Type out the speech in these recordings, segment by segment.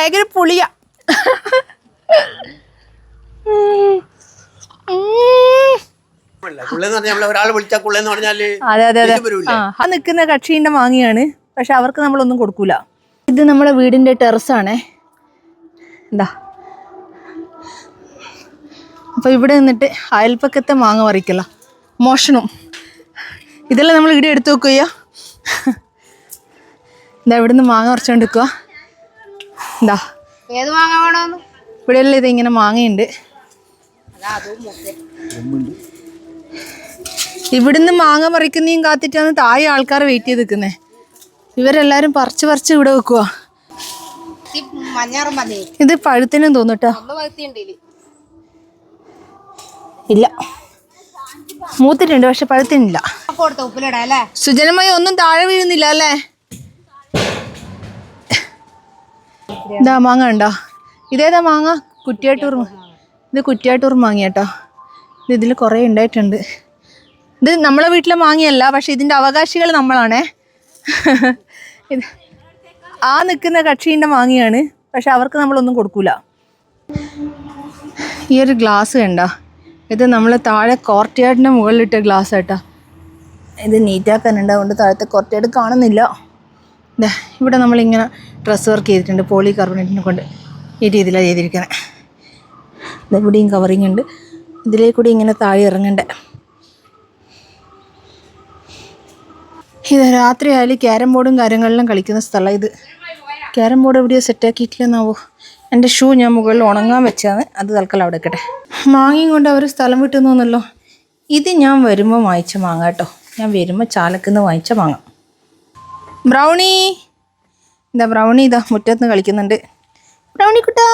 ഭയങ്കര പുളിയാ. അതെ അതെ അതെ. ആ നിൽക്കുന്ന കക്ഷീന്റെ മാങ്ങയാണ്, പക്ഷെ അവർക്ക് നമ്മളൊന്നും കൊടുക്കൂല. ഇത് നമ്മളെ വീടിന്റെ ടെറസാണേ. എന്താ അപ്പൊ ഇവിടെ നിന്നിട്ട് അയൽപ്പക്കത്തെ മാങ്ങ പറിക്കല മോഷണം. ഇതെല്ലാം നമ്മൾ ഇവിടെ എടുത്തു വെക്കുക. എന്താ ഇവിടെ നിന്ന് മാങ്ങ പറിച്ചോണ്ട് വെക്കുക. എന്താ ഏത് മാങ്ങ വേണമെന്ന് ഇവിടെയല്ല, ഇത് ഇങ്ങനെ മാങ്ങയുണ്ട്. ഇവിടുന്ന് മാങ്ങ പറിക്കുന്നതും കാത്തിട്ടാണ് താഴെ ആൾക്കാർ വെയിറ്റ് ചെയ്ത് നിൽക്കുന്നത്. ഇവരെല്ലാരും പറിച്ച് പറിച്ച് ഇവിടെ വെക്കുക. ഇത് പഴുത്തിനും തോന്നുട്ടോ. ഇല്ല, മൂത്തിട്ടുണ്ട് പക്ഷെ പഴുത്തിനില്ല. സുജനമായി ഒന്നും താഴെ വീഴുന്നില്ല അല്ലേ? ഇതാ മാങ്ങ ഉണ്ടോ? ഇതേതാ മാങ്ങ? കുറ്റിയാട്ടൂർ. ഇത് കുറ്റിയാട്ടൂർ മാങ്ങ കേട്ടോ. ഇതിൽ കുറേ ഉണ്ടായിട്ടുണ്ട്. ഇത് നമ്മളെ വീട്ടിലെ മാങ്ങയല്ല, പക്ഷെ ഇതിൻ്റെ അവകാശികൾ നമ്മളാണേ. ഇത് ആ നിൽക്കുന്ന കക്ഷീൻ്റെ മാങ്ങയാണ്, പക്ഷെ അവർക്ക് നമ്മളൊന്നും കൊടുക്കൂല. ഈ ഒരു ഗ്ലാസ് കണ്ടോ? ഇത് നമ്മൾ താഴെ കോർട്ട്യാർഡിൻ്റെ മുകളിലിട്ട ഗ്ലാസ് കേട്ടോ. ഇത് നീറ്റാക്കാനുണ്ട്, അതുകൊണ്ട് താഴത്തെ കോർട്ട്യാർഡ് കാണുന്നില്ല. ഇവിടെ നമ്മളിങ്ങനെ ഡ്രസ്സ് വർക്ക് ചെയ്തിട്ടുണ്ട് പോളി കാർബണേറ്റിനെ കൊണ്ട്. ഈ രീതിയിലാണ് ചെയ്തിരിക്കുന്നത്. ഇതെവിടെയും കവറിങ് ഉണ്ട്. ഇതിലേ കൂടി ഇങ്ങനെ താഴെ ഇറങ്ങണ്ടേ. ഇത് രാത്രി ആയാലും ക്യാരം ബോർഡും കാര്യങ്ങളിലും കളിക്കുന്ന സ്ഥലം. ഇത് ക്യാരം ബോർഡ് എവിടെയോ സെറ്റാക്കിയിട്ടില്ലെന്നാവോ. എൻ്റെ ഷൂ ഞാൻ മുകളിൽ ഉണങ്ങാൻ വെച്ചാണ്, അത് തൽക്കാലം അവിടെ വെക്കട്ടെ. മാങ്ങയും കൊണ്ട് അവർ സ്ഥലം വിട്ടു തോന്നല്ലോ. ഇത് ഞാൻ വരുമ്പോൾ വാങ്ങിച്ച മാങ്ങ കേട്ടോ. ഞാൻ വരുമ്പോൾ ചാലക്കുന്ന് വാങ്ങിച്ച മാങ്ങ. ബ്രൗണി ഇതാ, ബ്രൗണി ഇതാ മുറ്റത്ത് കളിക്കുന്നുണ്ട്. ബ്രൗണി കുട്ടാ.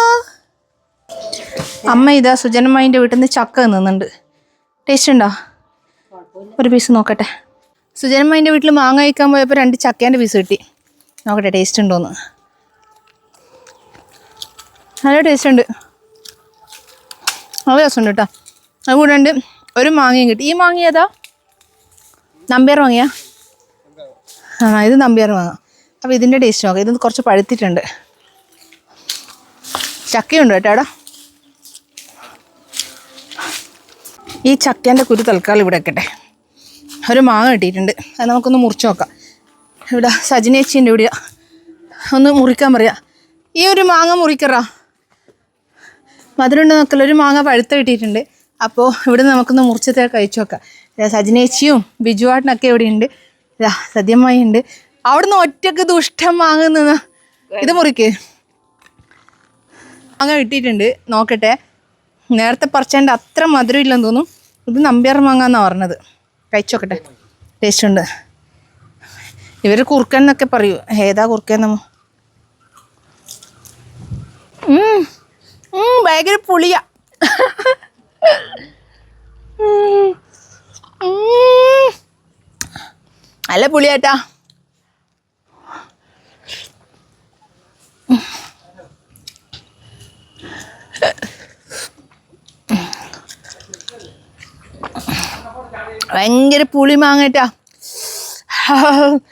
അമ്മ ഇതാ സുജനമ്മേൻ്റെ വീട്ടിൽ നിന്ന് ചക്ക തിന്നുന്നുണ്ട്. ടേസ്റ്റ് ഉണ്ടോ? ഒരു പീസ് നോക്കട്ടെ. സുജനമ്മേൻ്റെ വീട്ടിൽ മാങ്ങ കഴിക്കാൻ പോയപ്പോൾ 2 ചക്കേൻ്റെ പീസ് കിട്ടി. നോക്കട്ടെ ടേസ്റ്റ് ഉണ്ടോയെന്ന്. നല്ല ടേസ്റ്റ് ഉണ്ട്, നല്ല രസമുണ്ട് കേട്ടോ. അതുകൂടാണ്ട് ഒരു മാങ്ങയും കിട്ടി. ഈ മാങ്ങ ഏതാ? നമ്പ്യാർ മാങ്ങയാ? ആ, ഇത് നമ്പ്യാർ മാങ്ങ. അപ്പോൾ ഇതിൻ്റെ ടേസ്റ്റ് നോക്കാം. ഇത് കുറച്ച് പഴുത്തിട്ടുണ്ട്. ചക്കയുണ്ട് കേട്ടോ അവിടെ. ഈ ചക്കേൻ്റെ കുരു തൽക്കാലം ഇവിടെ വെക്കട്ടെ. ഒരു മാങ്ങ കിട്ടിയിട്ടുണ്ട്, അത് നമുക്കൊന്ന് മുറിച്ച് നോക്കാം. ഇവിടെ സജിനേച്ചിൻ്റെ ഇവിടെ ഒന്ന് മുറിക്കാൻ പറയാം. ഈ ഒരു മാങ്ങ മുറിക്കറാ, മധുരമുണ്ട് നോക്കല്ലോ. ഒരു മാങ്ങ പഴുത്ത കിട്ടിയിട്ടുണ്ട്. അപ്പോൾ ഇവിടെ നമുക്കൊന്ന് മുറിച്ചത്തെ കഴിച്ചു നോക്കാം. സജിനേച്ചിയും ബിജുവാട്ടിനൊക്കെ ഇവിടെ ഉണ്ട്. സദ്യമായി ഉണ്ട്. അവിടുന്ന് ഒറ്റക്ക് ദുഷ്ടം വാങ്ങുന്ന. ഇത് മുറിക്ക്. മാങ്ങ കിട്ടിയിട്ടുണ്ട്, നോക്കട്ടെ. നേരത്തെ പറിച്ചതിൻ്റെ അത്ര മധുരം ഇല്ലെന്ന് തോന്നും. ഇത് നമ്പ്യാർ മാങ്ങ എന്നാണ് പറഞ്ഞത്. കഴിച്ചോക്കട്ടെ, ടേസ്റ്റ് ഉണ്ട്. ഇവർ കുറുക്കൻ എന്നൊക്കെ പറയൂ. ഏതാ കുറുക്കൻ നമ്മ? ഭയങ്കര പുളിയാ. നല്ല പുളിയാട്ടാ. ഭയങ്കര പുളി മാങ്ങട്ടാ.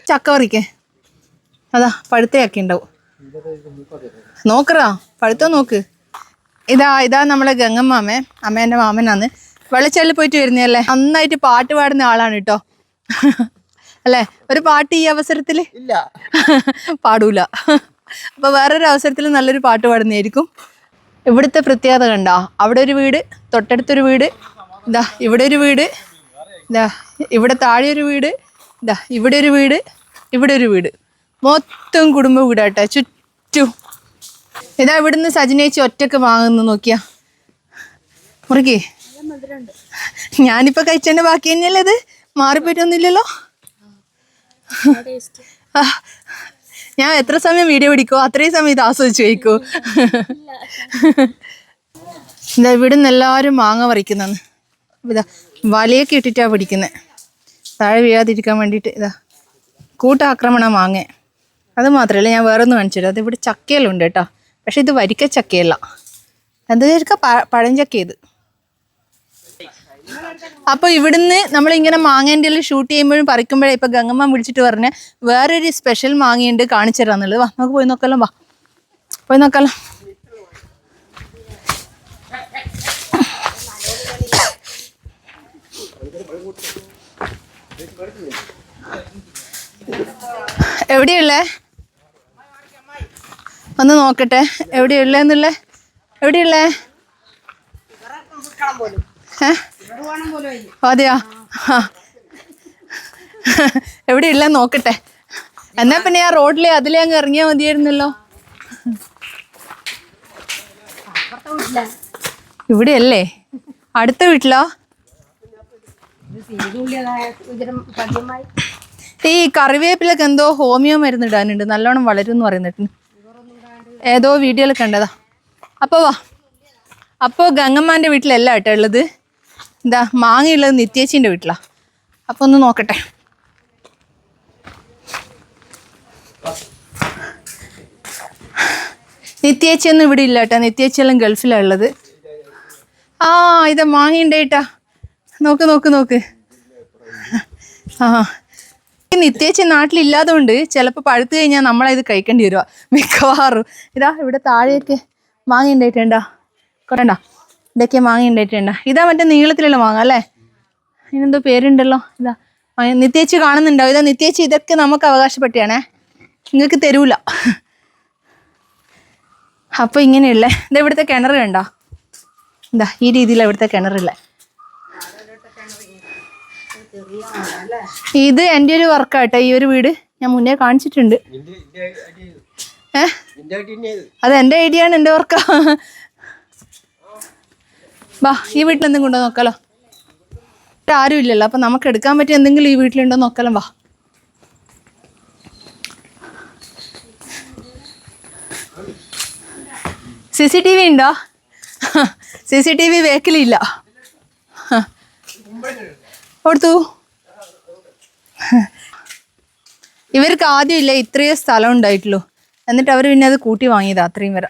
ചക്ക പറിക്കേ. അതാ പഴുത്തയാക്കി ഉണ്ടാവും. നോക്കറാ, പഴുത്ത നോക്ക്. ഇതാ നമ്മളെ ഗംഗമ്മാമേ, അമ്മേൻ്റെ മാമനാന്ന്. വെള്ളച്ചാലിൽ പോയിട്ട് വരുന്നതല്ലേ. നന്നായിട്ട് പാട്ട് പാടുന്ന ആളാണ് കേട്ടോ. അല്ലേ? ഒരു പാട്ട് ഈ അവസരത്തിൽ പാടൂല. അപ്പോൾ വേറൊരു അവസരത്തിൽ നല്ലൊരു പാട്ട് പാടുന്നതായിരിക്കും. ഇവിടുത്തെ പ്രത്യേകത കണ്ടോ? അവിടെ ഒരു വീട്, തൊട്ടടുത്തൊരു വീട്, ഇതാ ഇവിടെ ഒരു വീട്, ഇതാ ഇവിടെ താഴെ ഒരു വീട്, ഇതാ ഇവിടെ ഒരു വീട്, ഇവിടെ ഒരു വീട്. മൊത്തം കുടുംബ വീടാട്ടോ ചുറ്റും. ഇതാ ഇവിടുന്ന് സജിനേച്ചി ഒറ്റക്ക് വാങ്ങുന്നു. നോക്കിയാ മുറുക്കി. ഞാനിപ്പോൾ കഴിച്ചതിൻ്റെ ബാക്കി തന്നെയല്ലേ ഇത്? മാറിപ്പോയിട്ടൊന്നുമില്ലല്ലോ. ഞാൻ എത്ര സമയം വീഡിയോ പിടിക്കുമോ അത്രയും സമയം ഇത് ആസ്വദിച്ച് കഴിക്കൂ. ഇതാ ഇവിടുന്ന് എല്ലാവരും മാങ്ങ പറിക്കുന്നതാണ്. ഇതാ വലയൊക്കെ ഇട്ടിട്ടാണ് പിടിക്കുന്നത്, താഴെ വീഴാതിരിക്കാൻ വേണ്ടിയിട്ട്. ഇതാ കൂട്ടാക്രമണം മാങ്ങ. അത് മാത്രമല്ല, ഞാൻ വേറെ ഒന്ന് കാണിച്ചു തരാം. അത് ഇവിടെ ചക്കയെല്ലാം ഉണ്ട് കേട്ടോ, പക്ഷെ ഇത് വരിക്ക ചക്കയല്ല. എന്താ ചക്ക? പഴഞ്ചക്ക ഇത്. അപ്പോൾ ഇവിടുന്ന് നമ്മളിങ്ങനെ മാങ്ങേൻ്റെ എല്ലാം ഷൂട്ട് ചെയ്യുമ്പോഴും പറിക്കുമ്പോഴേ ഇപ്പോൾ ഗംഗമ്മ വിളിച്ചിട്ട് പറഞ്ഞ് വേറൊരു സ്പെഷ്യൽ മാങ്ങയുണ്ട് കാണിച്ചു തരാമെന്നുള്ളത്. വാ നമുക്ക് പോയി നോക്കാമല്ലോ. വാ പോയി നോക്കാലോ. എവിടെയുള്ളേ? ഒന്ന് നോക്കട്ടെ എവിടെയുള്ളേന്നുള്ളേ. എവിടെയുള്ളേ? അതെയാ? എവിടെയുള്ള നോക്കട്ടെ. എന്നാ പിന്നെ ആ റോഡിലെ അതിലേ അങ്ങ് ഇറങ്ങിയാൽ മതിയായിരുന്നല്ലോ. ഇവിടെയല്ലേ? അടുത്ത വീട്ടിലോ? ഈ കറിവേപ്പിലൊക്കെ എന്തോ ഹോമിയോ മരുന്ന് ഇടാനുണ്ട്, നല്ലോണം വളരും എന്ന് പറയുന്നിട്ട്. ഏതോ വീഡിയോയിൽ കണ്ടതാ. അപ്പോൾ വാ. അപ്പോൾ ഗംഗമ്മാൻ്റെ വീട്ടിലല്ല കേട്ടോ ഉള്ളത്. എന്താ മാങ്ങയുള്ളത് നിത്യേച്ചീൻ്റെ വീട്ടിലാണ്. അപ്പോൾ ഒന്ന് നോക്കട്ടെ. നിത്യേച്ചിയൊന്നും ഇവിടെ ഇല്ല കേട്ടോ. നിത്യേച്ചിയെല്ലാം ഗൾഫിലാണ് ഉള്ളത്. ആ ഇത് മാങ്ങയുണ്ടായിട്ടാ. നോക്ക് നോക്ക് നോക്ക്. ആ നിത്യേച്ചി നാട്ടിലില്ലാത്തതുകൊണ്ട് ചിലപ്പോൾ പഴുത്ത് കഴിഞ്ഞാൽ നമ്മളത് കഴിക്കേണ്ടി വരുക മിക്കവാറും. ഇതാ ഇവിടെ താഴെയൊക്കെ മാങ്ങ ഉണ്ടായിട്ടുണ്ടാ. കൊണ്ടോ ഇതൊക്കെ മാങ്ങ ഉണ്ടായിട്ടുണ്ടാ. ഇതാ മറ്റേ നീളത്തിലുള്ള മാങ്ങ അല്ലേ? അതിനെന്തോ പേരുണ്ടല്ലോ. ഇതാ നിത്യേച്ചി കാണുന്നുണ്ടാവും. ഇതാ നിത്യേച്ചി ഇതൊക്കെ നമുക്ക് അവകാശപ്പെട്ടാണേ, നിങ്ങൾക്ക് തരൂല. അപ്പോൾ ഇങ്ങനെയല്ലേ. ഇതാ ഇവിടുത്തെ കിണർ കണ്ടോ? എന്താ ഈ രീതിയിലാണ് ഇവിടുത്തെ കിണറില്ലേ. ഇത് എൻ്റെ ഒരു വർക്കാട്ടെ. ഈ ഒരു വീട് ഞാൻ മുന്നേ കാണിച്ചിട്ടുണ്ട്. അത് എൻ്റെ ഐഡിയ ആണ്, എൻ്റെ വർക്കാ. വാ ഈ വീട്ടിൽ എന്തെങ്കിലും ഉണ്ടോ നോക്കാലോ. ആരും ഇല്ലല്ലോ, അപ്പം നമുക്ക് എടുക്കാൻ പറ്റിയ എന്തെങ്കിലും ഈ വീട്ടിലുണ്ടോ നോക്കാലോ. വാ. CCTV ഉണ്ടോ? CCTV വേക്കിലില്ല. കൊടുത്തു. ഇവർക്ക് ആദ്യം ഇല്ല ഇത്രയും സ്ഥലം ഉണ്ടായിട്ടുള്ളൂ. എന്നിട്ട് അവർ പിന്നെ അത് കൂട്ടി വാങ്ങിയതാ അത്രയും വരെ.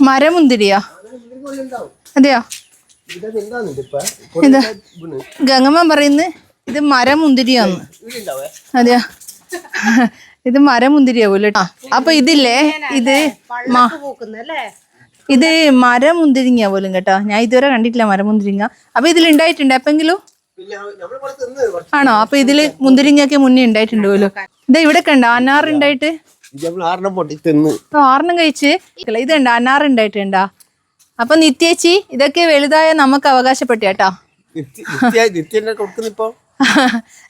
മരമുന്തിരിയാ? അതെയോ? ഇതാ ഗംഗമ്മ പറയുന്നത് ഇത് മരമുന്തിരിയാന്ന്. അതെയോ? ഇത് മരമുന്തിരിയാവൂല്ലോ. അപ്പൊ ഇതില്ലേ ഇത് മരമുന്തിരിങ്ങ പോലും കേട്ടോ. ഞാൻ ഇതുവരെ കണ്ടിട്ടില്ല മരമുന്തിരിങ്ങ. അപ്പൊ ഇതിലുണ്ടായിട്ടുണ്ട് എപ്പെങ്കിലും? ആണോ? അപ്പൊ ഇതില് മുന്തിരിങ്ങയൊക്കെ മുന്നേ ഉണ്ടായിട്ടുണ്ട് പോലും. ഇതാ ഇവിടെ കണ്ട അനാറുണ്ടായിട്ട്. ആറെണ്ണം കഴിച്ച്. ഇതുണ്ട് അനാറുണ്ടായിട്ടുണ്ടാ. അപ്പൊ നിത്യേച്ചി ഇതൊക്കെ വലുതായ നമുക്ക് അവകാശപ്പെട്ടേട്ടാ.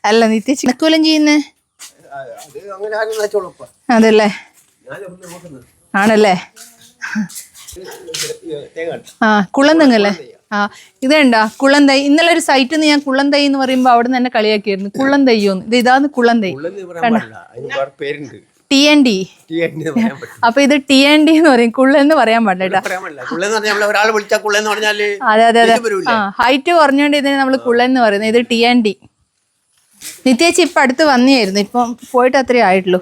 അല്ല നിത്യേച്ചി കൊല്ലം ചെയ്യുന്നേ അതല്ലേ? ആണല്ലേ? ആ കുള്ളന്തങ്ങല്ലേ? ആ ഇത് കണ്ടാ കുള്ളന്തൈ. ഇന്നലെ ഒരു സൈറ്റിൽ നിന്ന് ഞാൻ കുള്ളന്തൈ എന്ന് പറയുമ്പോ അവിടെ നിന്ന് തന്നെ കളിയാക്കിയായിരുന്നു. കുള്ളന്തയ്യോന്ന്. ഇത് ഇതാന്ന് കുള്ളന്തൈ. TND. അപ്പൊ ഇത് TND എന്ന് പറയും. കുള്ളെന്ന് പറയാൻ പാടില്ല. അതെ അതെ അതെ. ആ ഹൈറ്റ് കുറഞ്ഞോണ്ട് ഇതിന് നമ്മൾ കുള്ളെന്ന് പറയുന്നത്. ഇത് TND. നിത്യേച്ചി ഇപ്പം അടുത്ത് വന്നിയായിരുന്നു. ഇപ്പം പോയിട്ട് അത്രേ ആയിട്ടുള്ളൂ.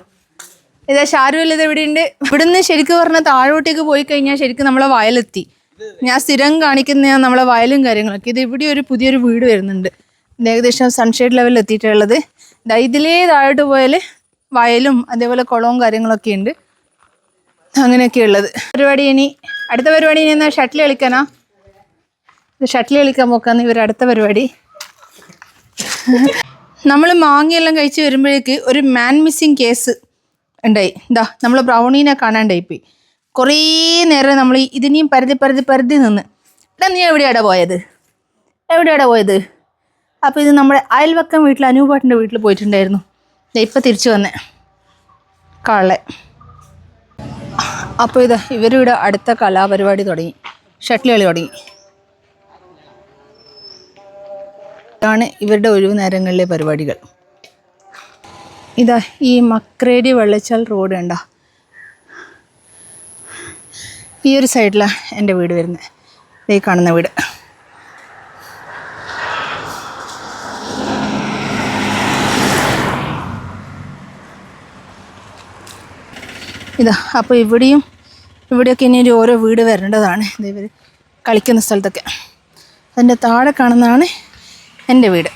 ഇതാ ഷാരുവല്ല ഇത് ഇവിടെ ഉണ്ട്. ഇവിടുന്ന് ശരിക്കും പറഞ്ഞാൽ താഴോട്ടേക്ക് പോയി കഴിഞ്ഞാൽ ശരിക്കും നമ്മളെ വയലെത്തി. ഞാൻ സ്ഥിരം കാണിക്കുന്ന നമ്മളെ വയലും കാര്യങ്ങളൊക്കെ. ഇത് ഇവിടെ ഒരു പുതിയൊരു വീട് വരുന്നുണ്ട്. ഏകദേശം സൺഷെയ്ഡ് ലെവലിൽ എത്തിയിട്ടുള്ളത്. ഇതിലേ താഴോട്ട് പോയാൽ വയലും അതേപോലെ കുളവും കാര്യങ്ങളൊക്കെ ഉണ്ട്. അങ്ങനെയൊക്കെ ഉള്ളത്. പരിപാടി ഇനി അടുത്ത പരിപാടി ഇനി എന്നാൽ ഷട്ടിൽ കളിക്കാനാ? ഷട്ടിൽ കളിക്കാൻ പോക്കാന്ന് ഇവർ അടുത്ത പരിപാടി. നമ്മൾ മാങ്ങയെല്ലാം കഴിച്ച് വരുമ്പോഴേക്ക് ഒരു മാൻ മിസ്സിങ് കേസ് ഉണ്ടായി. എന്താ നമ്മൾ ബ്രൗണീനെ കാണാണ്ടായിപ്പോയി. കുറേ നേരം നമ്മൾ ഇതിനെയും പരതി നിന്ന് എടാ നീ എവിടെയാടാ പോയത്? അപ്പോൾ ഇത് നമ്മുടെ അയൽവക്കം വീട്ടിൽ അനൂപാട്ടിൻ്റെ വീട്ടിൽ പോയിട്ടുണ്ടായിരുന്നു. ഇപ്പം തിരിച്ചു വന്നേ കാളെ. അപ്പോൾ ഇവരിവിടെ അടുത്ത കലാപരിപാടി തുടങ്ങി. ഷട്ടിൽ കളി തുടങ്ങി. ഇതാണ് ഇവരുടെ ഒഴിവു നേരങ്ങളിലെ പരിപാടികൾ. ഇതാ ഈ മക്രേടി വെള്ളച്ചാൽ റോഡ് ഉണ്ടോ? ഈ ഒരു സൈഡിലാണ് എൻ്റെ വീട് വരുന്നത്. ഈ കാണുന്ന വീട്. ഇതാ അപ്പോൾ ഇവിടെയൊക്കെ ഇനി ഓരോ വീട് വരേണ്ടതാണ്. ഇവർ കളിക്കുന്ന സ്ഥലത്തൊക്കെ. അതിൻ്റെ താഴെ കാണുന്നതാണ് എൻ്റെ വീട്.